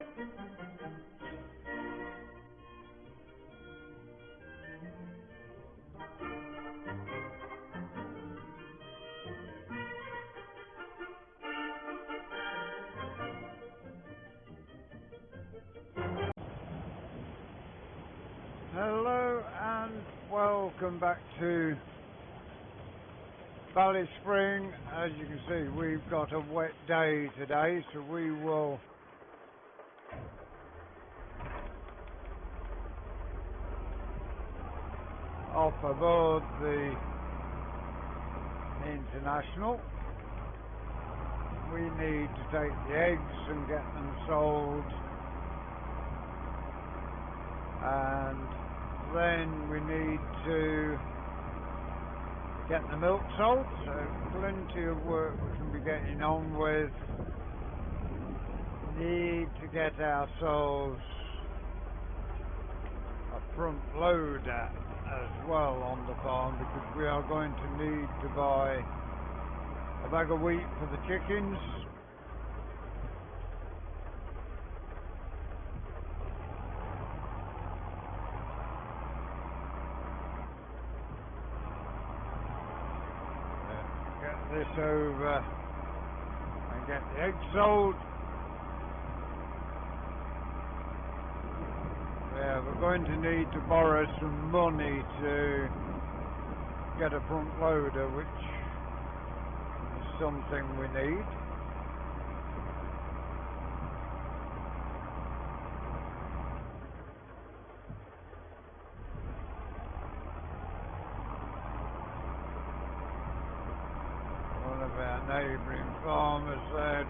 Hello and welcome back to Ballyspring. As you can see, we've got a wet day today, so we will off aboard the International. We need to take the eggs and get them sold, and then we need to get the milk sold, so plenty of work we can be getting on with. Need to get ourselves a front loader as well on the farm, because we are going to need to buy a bag of wheat for the chickens. This over and get the eggs sold. Yeah, we're going to need to borrow some money to get a front loader, which is something we need. Our neighbouring farmers said,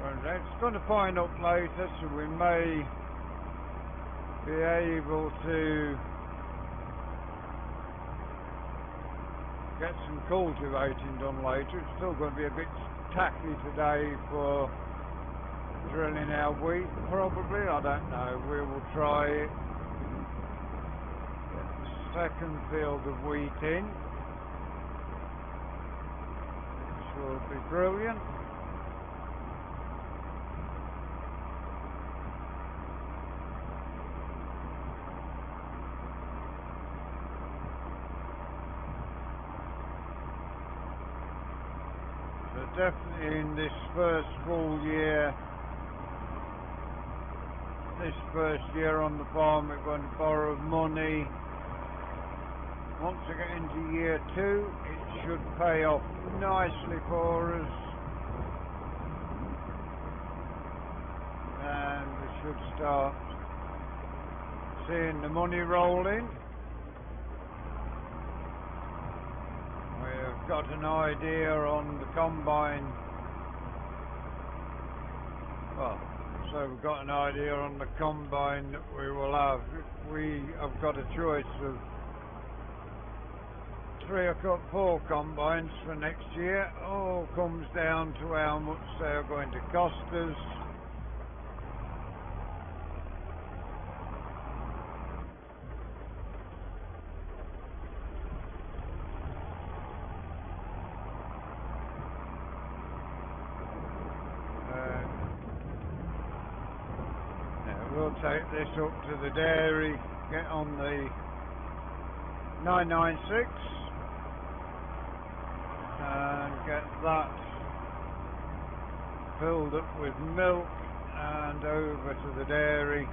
well, it's going to pine up later, so we may be able to get some cultivating done later. It's still going to be a bit tacky today for drilling our wheat, probably. I don't know. We will try it. Get the second field of wheat in. Will be brilliant. So definitely in this first full year, this first year on the farm, we're going to borrow money. Once we get into year 2, it should pay off nicely for us, and we should start seeing the money roll in. We've got an idea on the combine. Well, so we've got an idea on the combine that we will have. If we have got a choice of 3 or 4 combines for next year, all comes down to how much they are going to cost us. We'll take this up to the dairy, get on the 996 and get that filled up with milk and over to the dairy.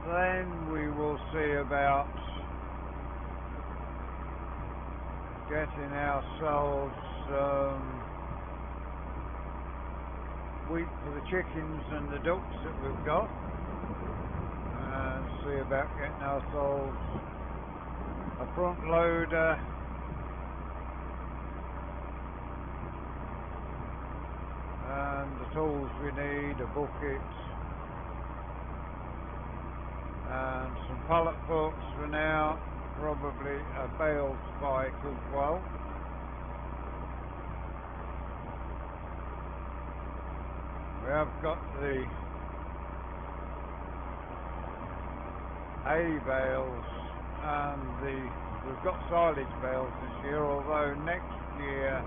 Then we will see about getting ourselves wheat for the chickens and the ducks that we've got, and see about getting ourselves a front loader and the tools we need, a bucket and some pallet forks for now, probably a bale spike as well. We have got the hay bales and the we've got silage bales this year, although next year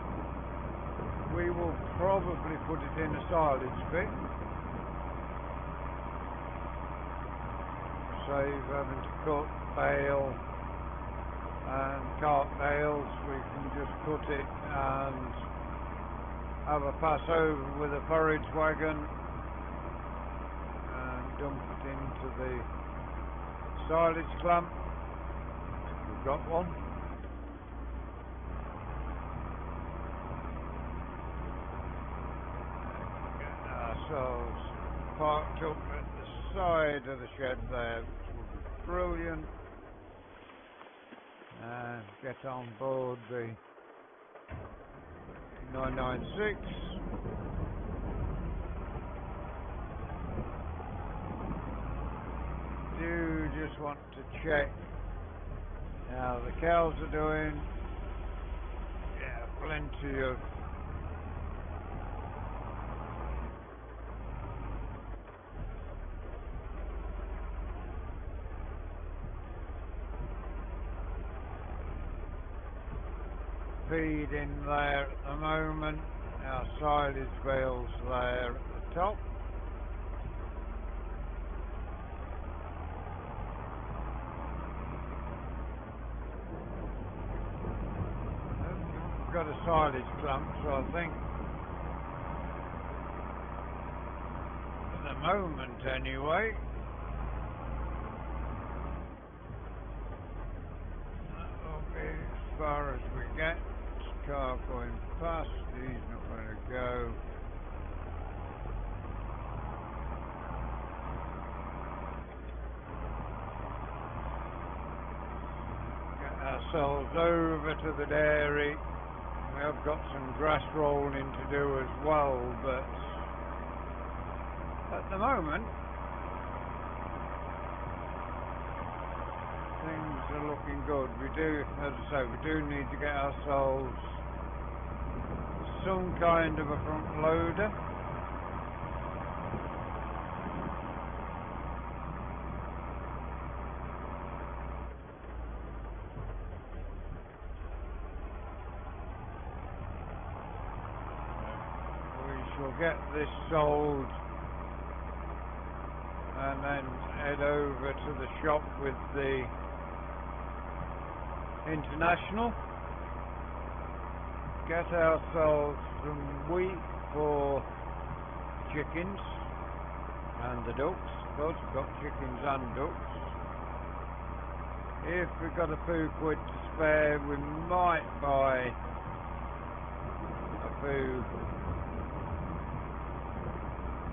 we will probably put it in a silage pit. Save having to cut bale and cart bales, we can just cut it and have a pass over with a forage wagon and dump it into the silage clamp if we've got one. Get ourselves parked up at the side of the shed there, which would be brilliant, and get on board the 996. Do just want to check how the cows are doing. Yeah, plenty of feed in there at the moment. Our silage bales there at the top. We've got a silage clamp, so I think at the moment anyway that will be as far as we get. Car going past, he's not going to go. Get ourselves over to the dairy. We have got some grass rolling to do as well, but at the moment things are looking good. We do, as I say, we do need to get ourselves some kind of a front loader. We shall get this sold and then head over to the shop with the International. Get ourselves some wheat for chickens and the ducks. Of course, we've got chickens and ducks. If we've got a few quid to spare, we might buy a few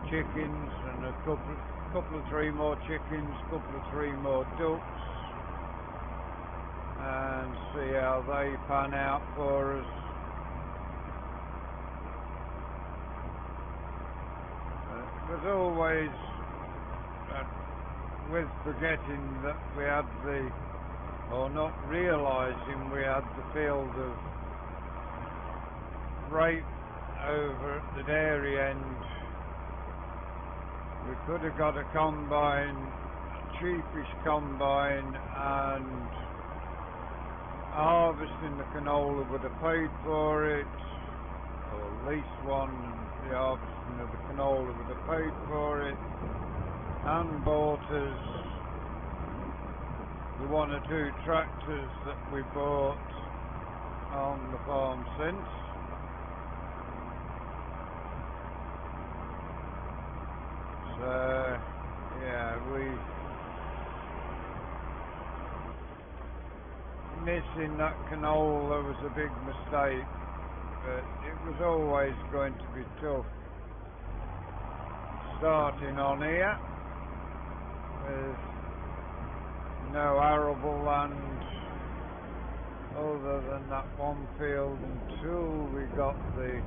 chickens and a couple of three more chickens, couple of three more ducks, and see how they pan out for us. It was always with forgetting that we had or not realising we had the field of rape over at the dairy end. We could have got a combine, a cheapish combine, and harvesting the canola would have paid for it, or at least one, and the harvesting of the canola would have paid for it, and bought us the one or two tractors that we bought on the farm since. So yeah, missing that canola was a big mistake, but it was always going to be tough starting on here with no arable land other than that one field until we got the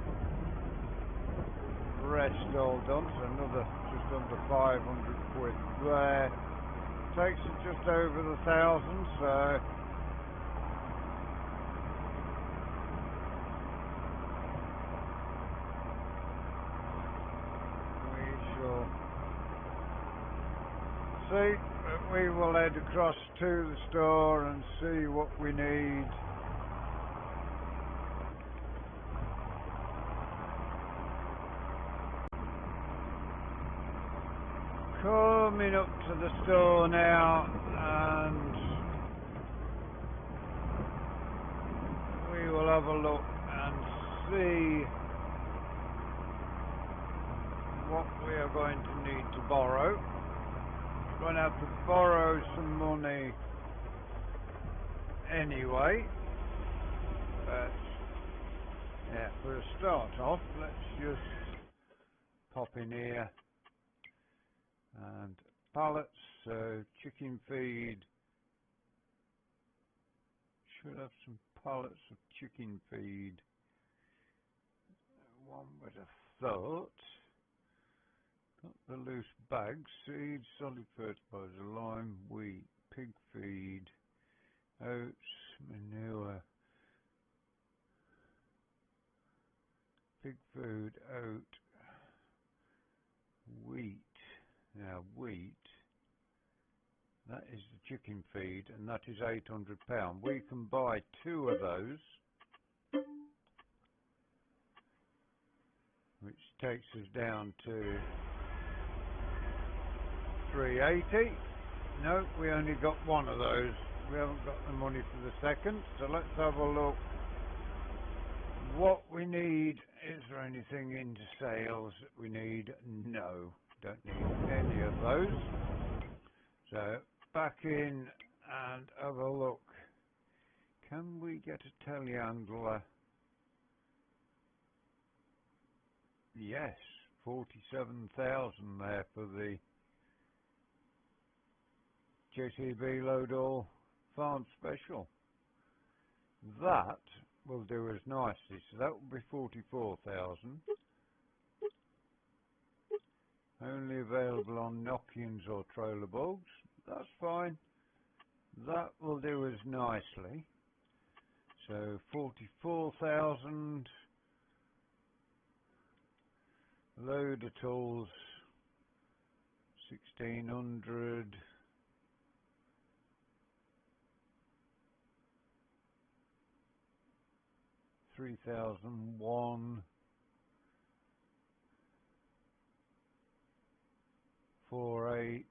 rest all done. So another just under 500 quid there. Takes it just over the 1,000, so we shall see. But we will head across to the store and see what we need. Coming up to the store now, and we will have a look and see what we are going to need to borrow. We're going to have to borrow some money anyway, but yeah, for a start off, let's just pop in here. And pallets, so chicken feed. Should have some pallets of chicken feed. One would have thought. Got the loose bags, seeds, solid fertilizer, lime, wheat, pig feed, oats, manure, pig food, oat, wheat. Now wheat, that is the chicken feed, and that is £800. We can buy 2 of those, which takes us down to 380. No, we only got 1 of those. We haven't got the money for the second, so let's have a look what we need. Is there anything into sales that we need? No, don't need any of those. So back in and have a look. Can we get a telehandler? Yes, 47,000 there for the JCB Load All Farm Special. That will do us nicely, so that will be 44,000. Only available on Nokians or trailer bugs. That's fine. That will do us nicely. So 44,000. Load of tools 1,600. $3,001. 4,800.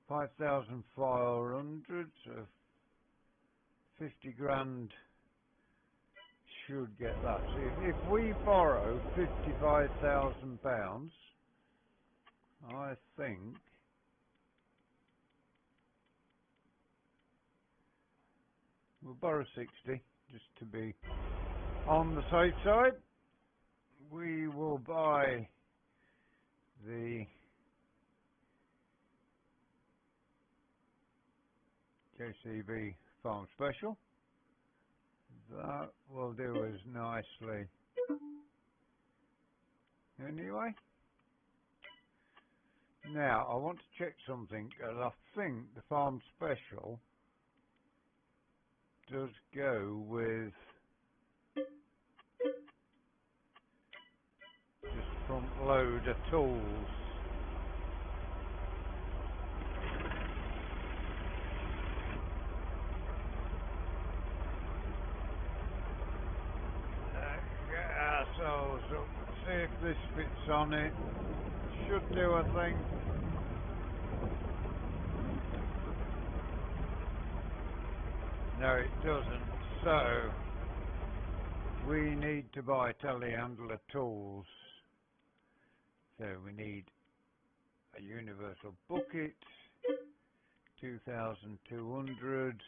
5,400. So 50 grand should get that. So if we borrow £55,000, I think we'll borrow 60 just to be on the safe side. We will buy the JCB Farm Special. That will do us nicely anyway. Now I want to check something, because I think the Farm Special does go with just front load of tools. Get ourselves up, see if this fits on it. Should do, I think. No, it doesn't. So we need to buy telehandler tools. So we need a universal bucket, 2,200.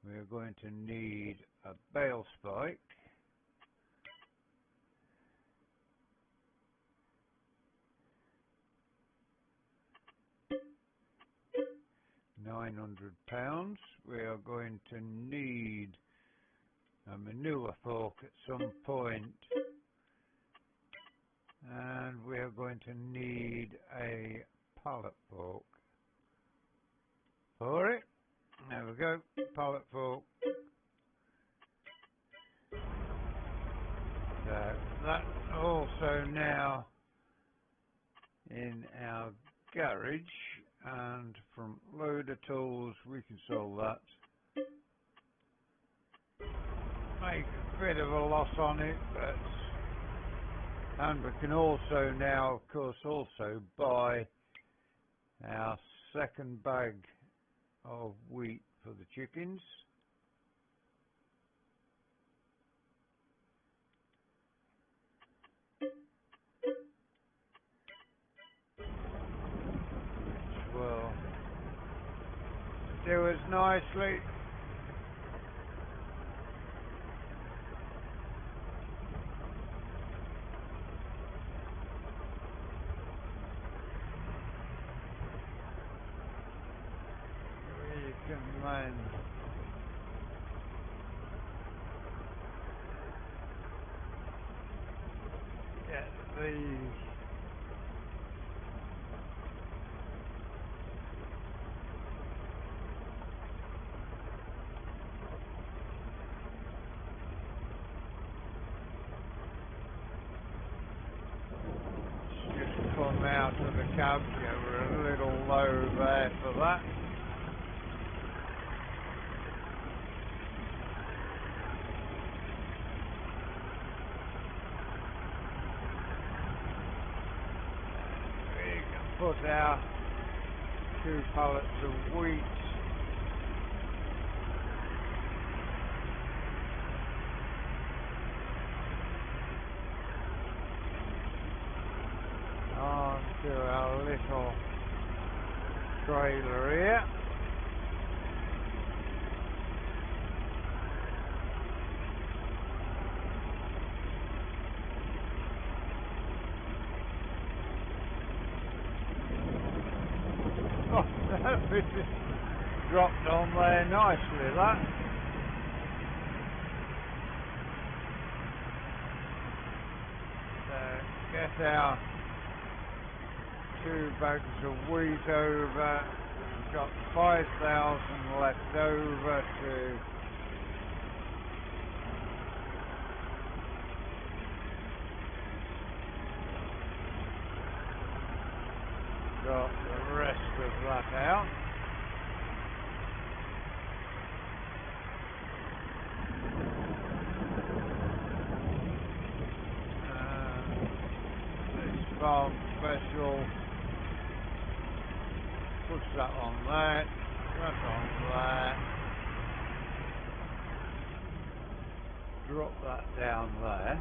We're going to need a bale spike, £900. We are going to need a manure fork at some point, and we are going to need a pallet fork for it. There we go, pallet fork. So that also now in our garage, and from loader tools we can solve that. Make a bit of a loss on it, and we can also now, of course, also buy our second bag of wheat for the chickens. Which will do us nicely. We can then get these just come out of the cab. Yeah, we're a little low there for that. Put our 2 pallets of wheat onto our little trailer here. It just dropped on there nicely, that. So get our 2 bags of wheat over. We've got 5,000 left over to got the rest of that out. This farm special, push that on there, that on there, drop that down there.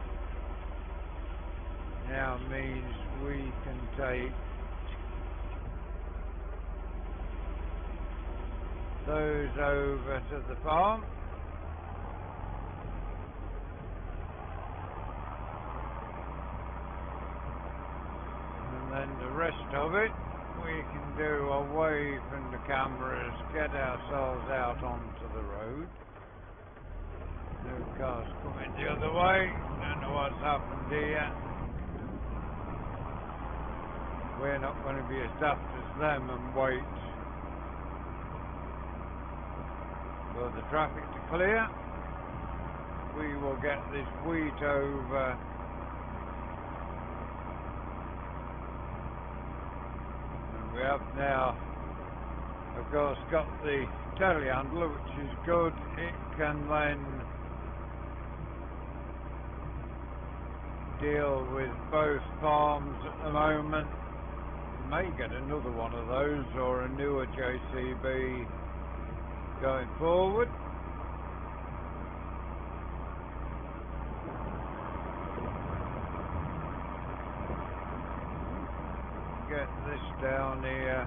Now means we can take those over to the farm. And then the rest of it we can do away from the cameras, get ourselves out onto the road. No cars coming the other way, don't know what's happened here. We're not going to be as daft as them and wait for the traffic to clear. We will get this wheat over and we have now, of course, got the telehandler, which is good. It can then deal with both farms at the moment. May get another one of those or a newer JCB going forward. Get this down here.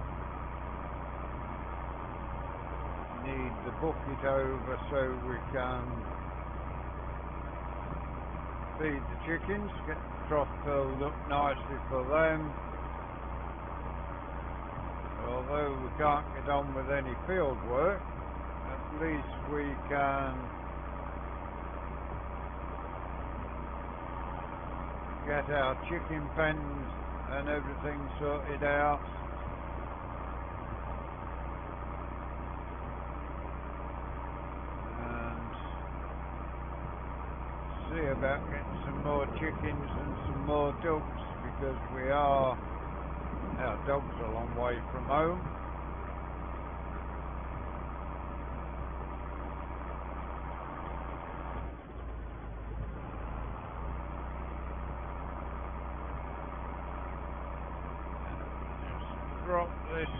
Need the bucket over so we can feed the chickens, get the trough filled up nicely for them. Although we can't get on with any field work, at least we can get our chicken pens and everything sorted out. And see about getting some more chickens and some more ducks, because we are Our dog's a long way from home. Just drop this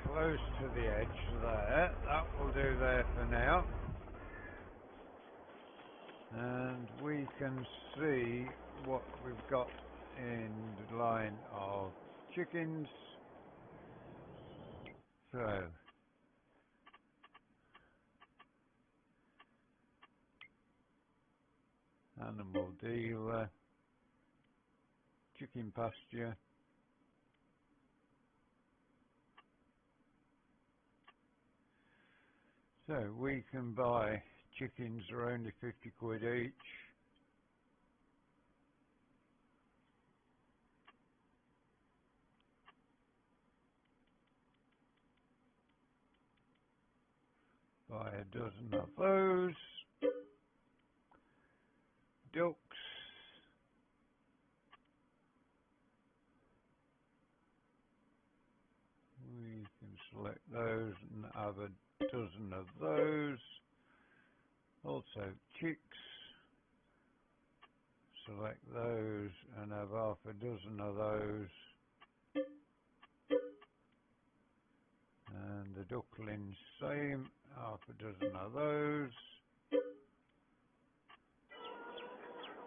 close to the edge there. That will do there for now. And we can see what we've got in the line of chickens. So animal dealer, chicken pasture, so we can buy chickens are only 50 quid each. Buy a dozen of those. Ducks. We can select those and have a dozen of those. Also chicks. Select those and have half a dozen of those. And the ducklings same, half a dozen of those.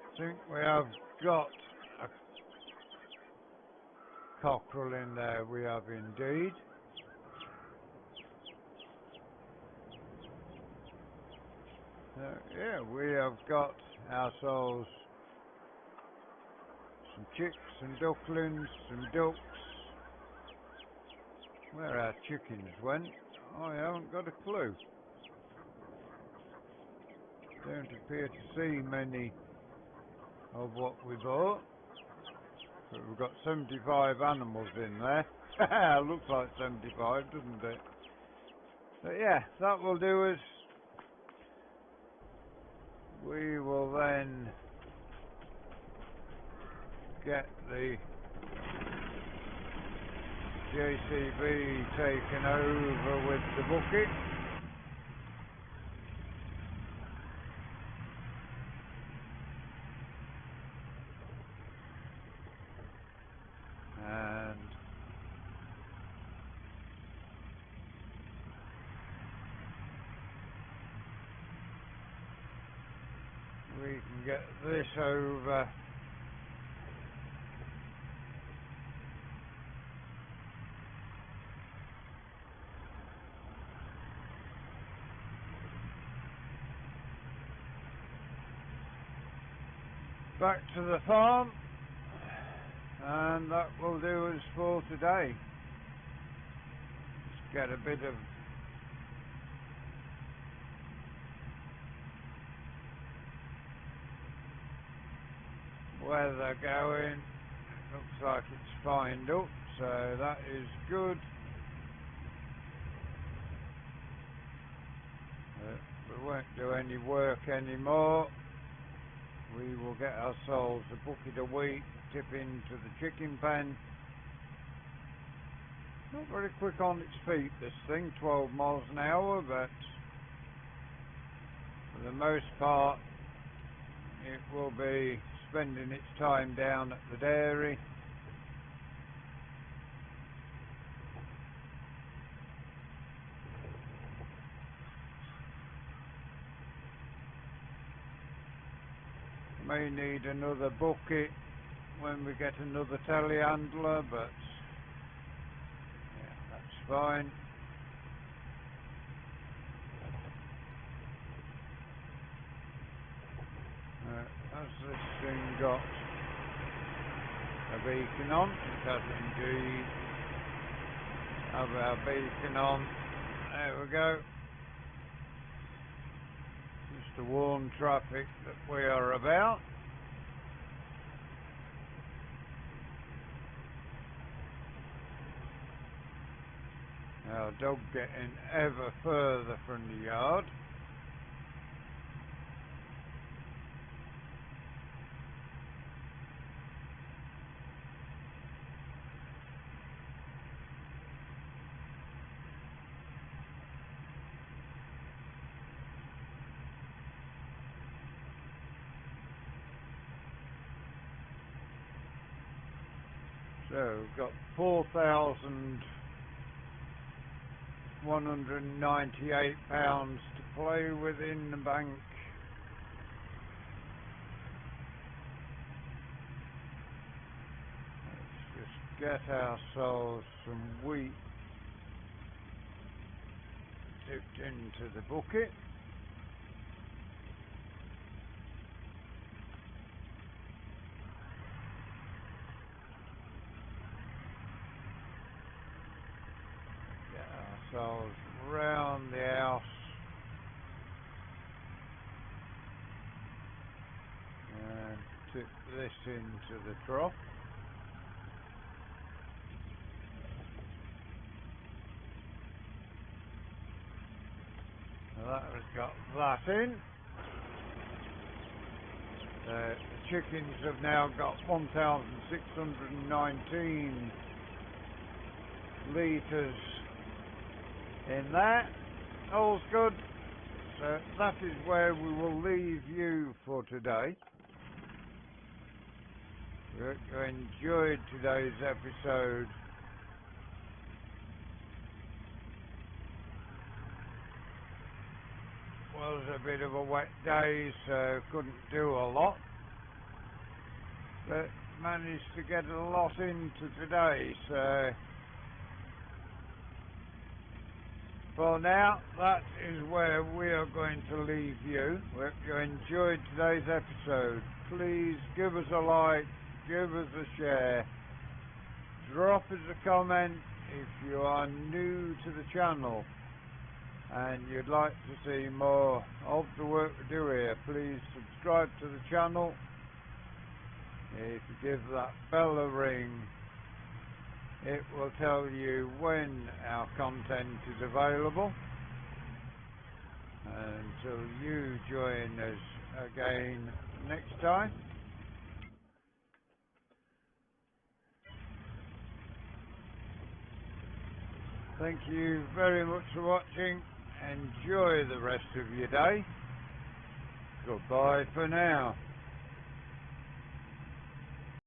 I think we have got a cockerel in there, we have indeed. Yeah, we have got ourselves some chicks, some ducklings, some ducks. Where our chickens went, I haven't got a clue. Don't appear to see many of what we bought. But we've got 75 animals in there. Looks like 75, doesn't it? But yeah, that will do us. We will then get the JCB taken over with the bucket. And we can get this over back to the farm, and that will do us for today. Let's get a bit of weather going. Looks like it's fined up, so that is good. We won't do any work anymore. We will get ourselves a bucket of wheat, tip into the chicken pen. Not very quick on its feet, this thing, 12 miles an hour, but for the most part it will be spending its time down at the dairy. May need another bucket when we get another telehandler, but yeah, that's fine. Has this thing got a beacon on? It has indeed. Have our beacon on. There we go. Just to warn traffic that we are about. Our dog getting ever further from the yard. So we've got £4,198 to play with in the bank. Let's just get ourselves some wheat dipped into the bucket. Ourselves round the house and tip this into the trough. Now that has got that in. The chickens have now got 1,619 litres in there. All's good. So that is where we will leave you for today. We hope you enjoyed today's episode. Was a bit of a wet day, so couldn't do a lot, but managed to get a lot into today. So for now, that is where we are going to leave you. We hope you enjoyed today's episode. Please give us a like, give us a share, drop us a comment if you are new to the channel and you'd like to see more of the work we do here. Please subscribe to the channel. If you give that bell a ring, it will tell you when our content is available. Until you join us again next time, thank you very much for watching. Enjoy the rest of your day. Goodbye for now.